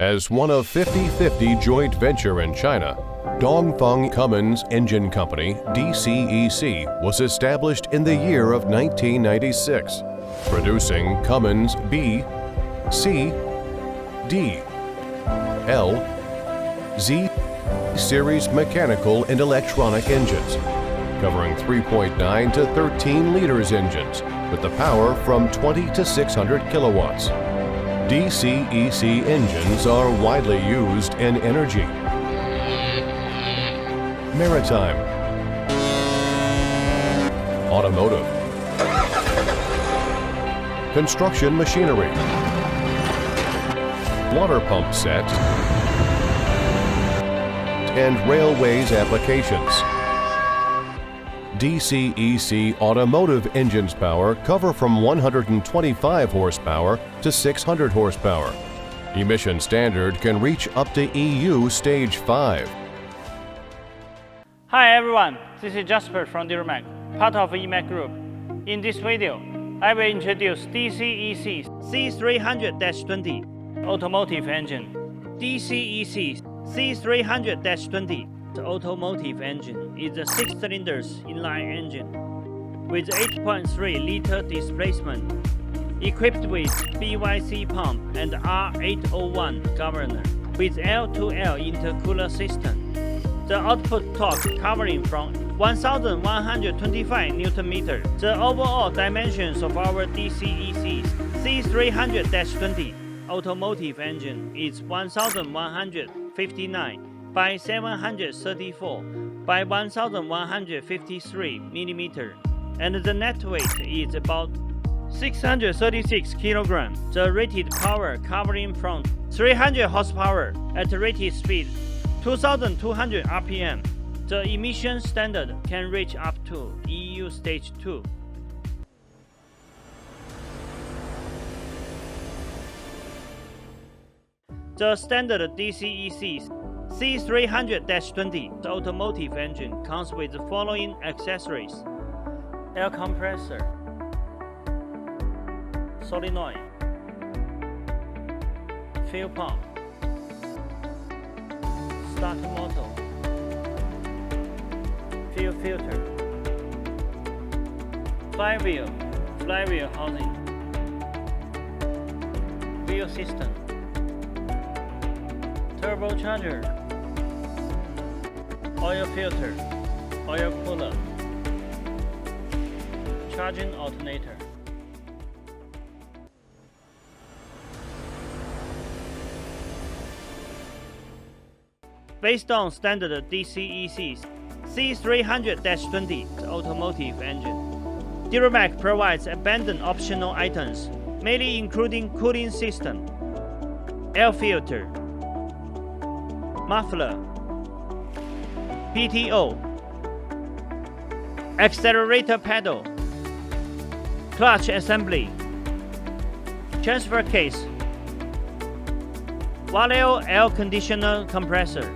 As one of 50/50 joint venture in China, Dongfeng Cummins Engine Company, DCEC, was established in the year of 1996, producing Cummins B, C, D, L, Z series mechanical and electronic engines, covering 3.9 to 13 liters engines with the power from 20 to 600 kilowatts. DCEC engines are widely used in energy, maritime, automotive, construction machinery, water pump sets, and railways applications. DCEC Automotive engines power cover from 125 horsepower to 600 horsepower. Emission standard can reach up to EU Stage 5. Hi everyone, this is Jasper from DuraMac, part of EMAC Group. In this video, I will introduce DCEC C300-20 Automotive engine. DCEC C300-20 Automotive engine is a 6-cylinder inline engine with 8.3-liter displacement, equipped with BYC pump and R801 governor with L2L intercooler system. The output torque covering from 1,125 Nm. The overall dimensions of our DCEC C300-20 Automotive engine is 1,159 by 734 by 1,153 mm, and the net weight is about 636 kg. The rated power covering from 300 horsepower at rated speed 2,200 RPM. The emission standard can reach up to EU Stage 2. The standard DCEC C300-20 Automotive engine comes with the following accessories: air compressor, solenoid, fuel pump, starter motor, fuel filter, flywheel housing, wheel system, turbocharger, oil filter, oil cooler, charging alternator. Based on standard DCEC C300-20 Automotive engine, DuraMac provides abundant optional items, mainly including cooling system, air filter, muffler, PTO, accelerator pedal, clutch assembly, transfer case, Valeo air conditioner compressor,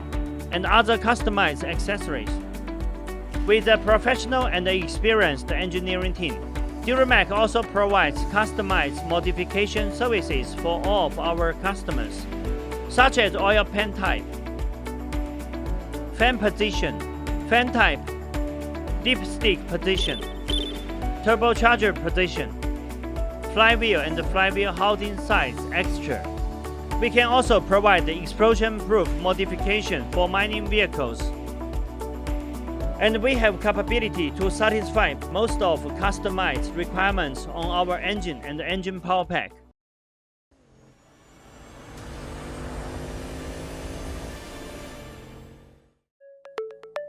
and other customized accessories. With a professional and experienced engineering team, DuraMac also provides customized modification services for all of our customers, such as oil pan type, fan position, fan type, dipstick position, turbocharger position, flywheel and flywheel housing size extra. We can also provide the explosion-proof modification for mining vehicles. And we have capability to satisfy most of customized requirements on our engine and engine power pack.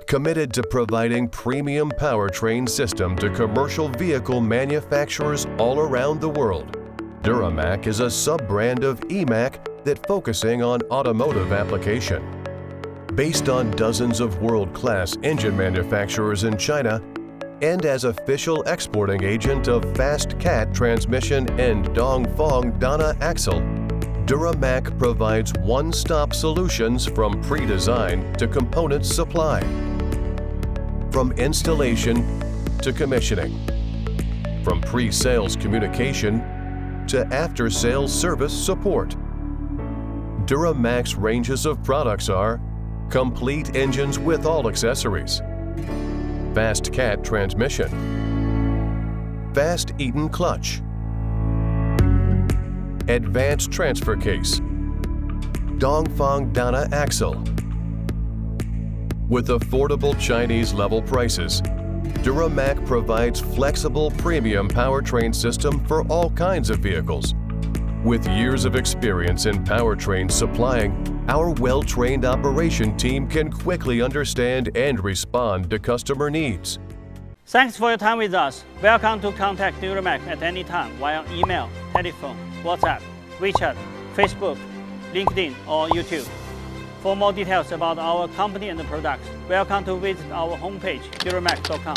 Committed to providing premium powertrain system to commercial vehicle manufacturers all around the world, DuraMac is a sub-brand of EMAC that focusing on automotive application. Based on dozens of world-class engine manufacturers in China, and as official exporting agent of Fast Cat transmission and Dongfeng Dana axle, DuraMac provides one-stop solutions from pre-design to component supply, from installation to commissioning, from pre-sales communication to after-sales service support. DuraMac's ranges of products are complete engines with all accessories, fast cat transmission, fast Eaton clutch, advanced transfer case, Dongfeng Dana axle. With affordable Chinese level prices, DuraMac provides flexible premium powertrain system for all kinds of vehicles. With years of experience in powertrain supplying, our well-trained operation team can quickly understand and respond to customer needs. Thanks for your time with us. Welcome to contact DuraMac at any time via email, telephone, WhatsApp, WeChat, Facebook, LinkedIn, or YouTube. For more details about our company and the products, welcome to visit our homepage, duramac.com.